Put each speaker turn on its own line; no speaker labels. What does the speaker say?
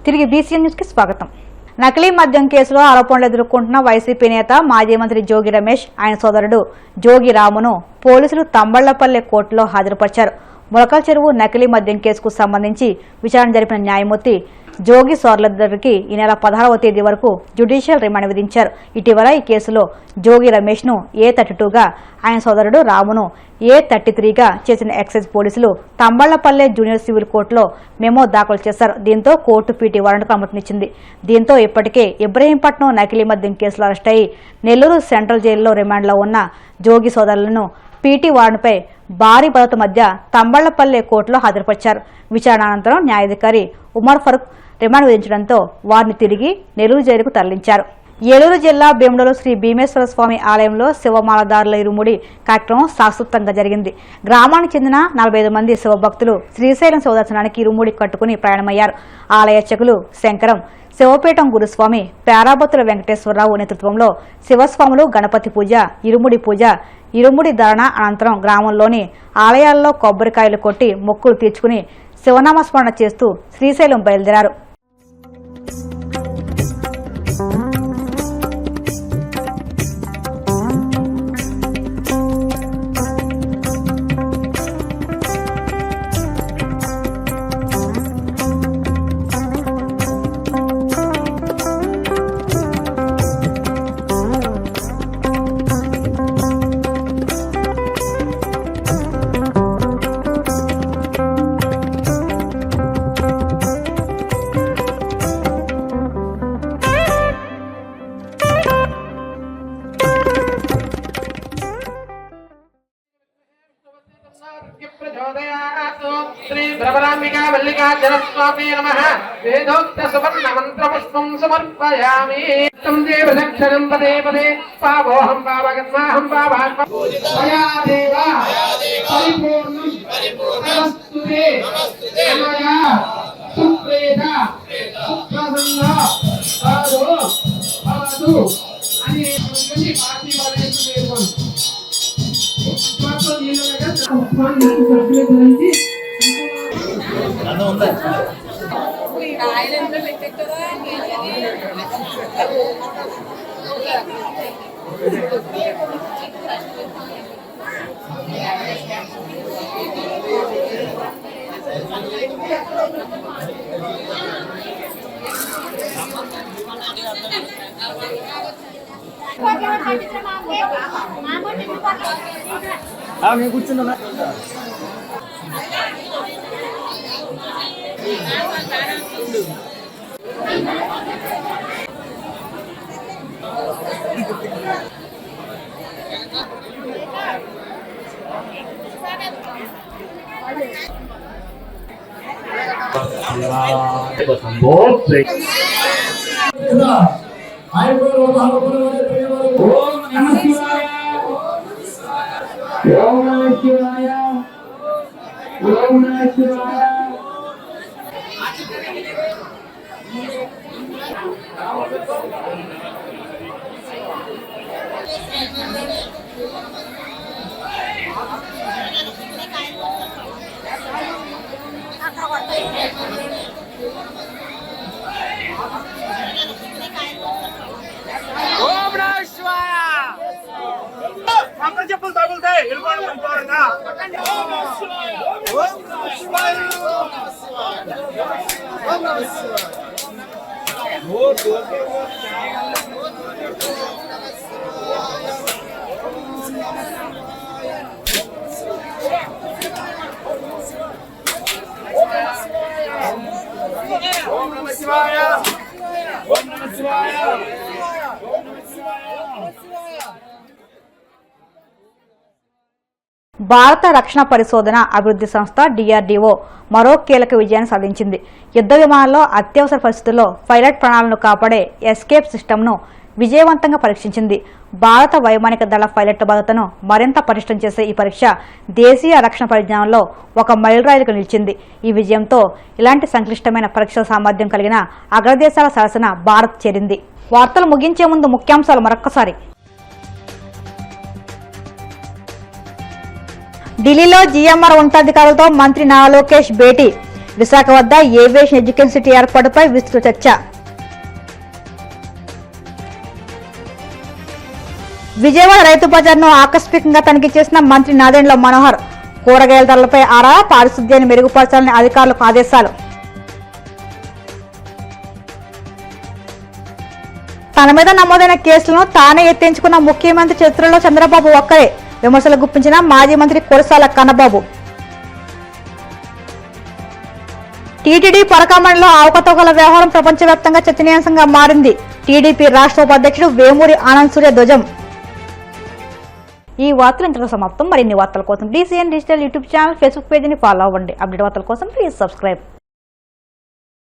తిరిగి BCN news కి స్వాగతం. నకిలీ మద్యం కేసులో ఆరోపణలు ఎదుర్కొంటున్న వైసీపీ నేత మాజీ మంత్రి జోగి రమేష్ ఆయన సోదరుడు జోగి రామును పోలీసులు తంబళ్లపల్లె కోర్టులో హాజరుపరిచారు. ములకల చెరువు నకిలీ మద్యం కేసుకు సంబంధించి విచారణ జరిపిన న్యాయమూర్తి జోగి సోదరులిద్దరికి ఈ నెల 16వ తేదీ వరకు జ్యుడిషియల్ రిమాండ్ విధించారు. ఇటీవల ఈ కేసులో జోగి రమేష్ ను A32గా, ఆయన సోదరుడు రామును A33గా చేసిన ఎక్సైజ్ పోలీసులు తంబళ్లపల్లె జూనియర్ సివిల్ కోర్టులో మెమో దాఖలు చేశారు. దీంతో కోర్టు పీటీ వారెంట్కు అనుమతినిచ్చింది. దీంతో ఇప్పటికే ఇబ్రహీంపట్నం నకిలీ మద్యం కేసులో అరెస్ట్ అయ్యి నెల్లూరు సెంట్రల్ జైలులో రిమాండ్లో ఉన్న జోగి సోదరులను పీటీ వారెంట్పై భారీ భద్రత మధ్య తంబళ్లపల్లె కోర్టులో హాజరుపరిచారు. విచారణ అనంతరం న్యాయాధికారి ఉమర్ ఫరూక్ రిమాండ్ విధించడంతో వారిని తిరిగి నెల్లూరు జైలుకు తరలించారు. ఏలూరు జిల్లా భీమడోలు శ్రీ భీమేశ్వర స్వామి ఆలయంలో శివమాలదారుల ఇరుముడి కార్యక్రమం శాశ్వతంగా జరిగింది. గ్రామానికి చెందిన 45 మంది శివభక్తులు శ్రీశైలం శివదర్శనానికి ఇరుముడి కట్టుకుని ప్రయాణమయ్యారు. ఆలయ అర్చకులు శంకరం, శివపీఠం గురుస్వామి, పేరాబత్తుల వెంకటేశ్వరరావు నేతృత్వంలో శివస్వాములు గణపతి పూజ, ఇరుముడి పూజ, ఇరుముడి ధారణ అనంతరం గ్రామంలోని ఆలయాల్లో కొబ్బరికాయలు కొట్టి మొక్కులు తీర్చుకుని శివనామస్మరణ చేస్తూ శ్రీశైలం బయలుదేరారు.
श्री द्रवरांबिका मल्लिका जनस्वामी नमः वेदोक्त सुवर्ण मंत्र पुष्पं समर्पयामि तम देव दक्षिणं पदे पदे पावोहं पावगन्माहं पावात्म मया देवा परिपूर्णं नमस्तुते मया सुप्रेदा सुप्रसन्ना साधु साधु अनि कशी पार्टी वाले सुनेवन स्वास्थ्य नियमनగా ఉపాధి సభ్యుల గురించి
ఉందా
ఆయిలెంట్లో పెట్టారు కదా
నేను కూర్చున్నా
చెప్పులు తగులుతాయి ఓం నమః శివాయ ఓం నమః శివాయ ఓం నమః శివాయ.
భారత రక్షణ పరిశోధన అభివృద్ధి సంస్థ DRDO మరో కీలక విజయాన్ని సాధించింది. యుద్ధ విమానాల్లో అత్యవసర పరిస్థితుల్లో పైలట్ ప్రాణాలను కాపాడే ఎస్కేప్ సిస్టమ్ను విజయవంతంగా పరీక్షించింది. భారత వైమానిక దళ పైలట్ల భద్రతను మరింత పటిష్టం చేసే ఈ పరీక్ష దేశీయ రక్షణ పరిజ్ఞానంలో ఒక మైలురాయిగా నిలిచింది. ఈ విజయంతో ఇలాంటి సంక్లిష్టమైన పరీక్షల సామర్థ్యం కలిగిన అగ్రదేశాల సరసన భారత్ చేరింది. వార్తలు ముగించే ముందు ముఖ్యాంశాలు మరొక్కసారి. ఢిల్లీలో జీఎంఆర్ ఉన్నతాధికారులతో మంత్రి నారా లోకేష్ భేటీ. విశాఖ వద్ద ఏవియేషన్ ఎడ్యుకేషన్ సిటీ ఏర్పాటుపై విస్తృత చర్చ. విజయవాడ రైతు బజార్ను ఆకస్మికంగా తనిఖీ చేసిన మంత్రి నాదెండ్ల మనోహర్. కూరగాయల ధరలపై ఆరా, పారిశుద్ధ్యాన్ని మెరుగుపరచాలని అధికారులకు ఆదేశాలు. తన మీద నమోదైన కేసులను తానే ఎత్తించుకున్న ముఖ్యమంత్రి చరిత్రలో చంద్రబాబు ఒక్కరే విమర్శలు గుప్పించిన మాజీ మంత్రి కురసాల కన్నబాబు. టీటీడీ పరకామణిలో అవకతవకల వ్యవహారం ప్రపంచవ్యాప్తంగా చర్చనీయాంశంగా మారింది. టీడీపీ రాష్ట్ర ఉపాధ్యక్షుడు వేమూరి ఆనంద్ సూర్య ధ్వజం. ఈ వార్తలు ఇంతలో సమాప్తం. మరిన్ని వార్తల కోసం DCN digital YouTube channel, Facebook పేజీని ఫాలో అవ్వండి. అప్డేట్ వార్తల కోసం ప్లీజ్ సబ్స్క్రైబ్.